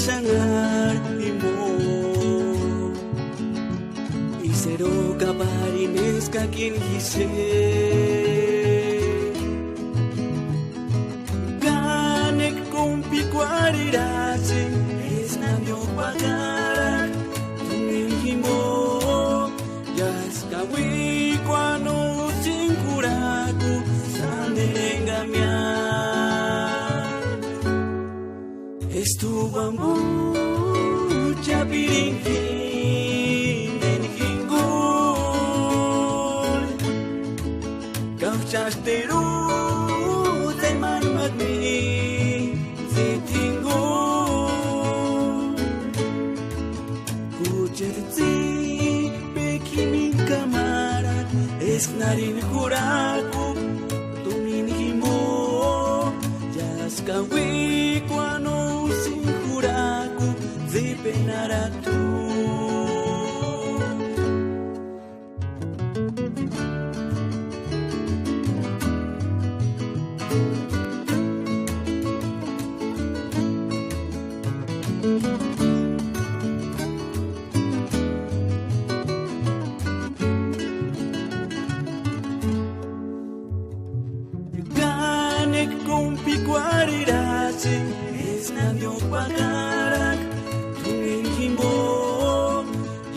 sangar imo isero kaparines kakin hise ganek kumpi kwarirase es nabio pagarak tunin himo yaskawi kwano sinkuraku sandelengamia estuvo mucha pirinquín en Hingul Gauchasteru de manmatmi zitingul Kuchetzi pekimin kamarat esnarin juraku tumin himo yaskawi kwano penaratu ganek kumpi kwarirase es nabio pagarak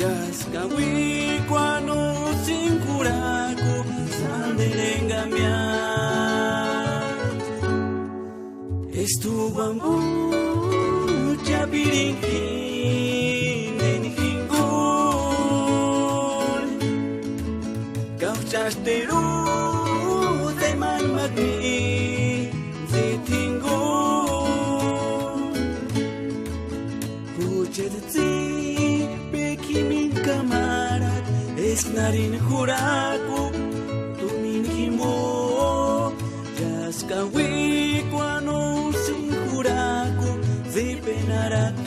yaskawi kwano sinkuraku sandelengamia estuvo mucha pirinquín en Hingul Gauchasteru de manmatmi zitingul Kuchetzi pekimin kamarat esnarin juraku tumin himo yaskawi kwano sin juraku de penaratu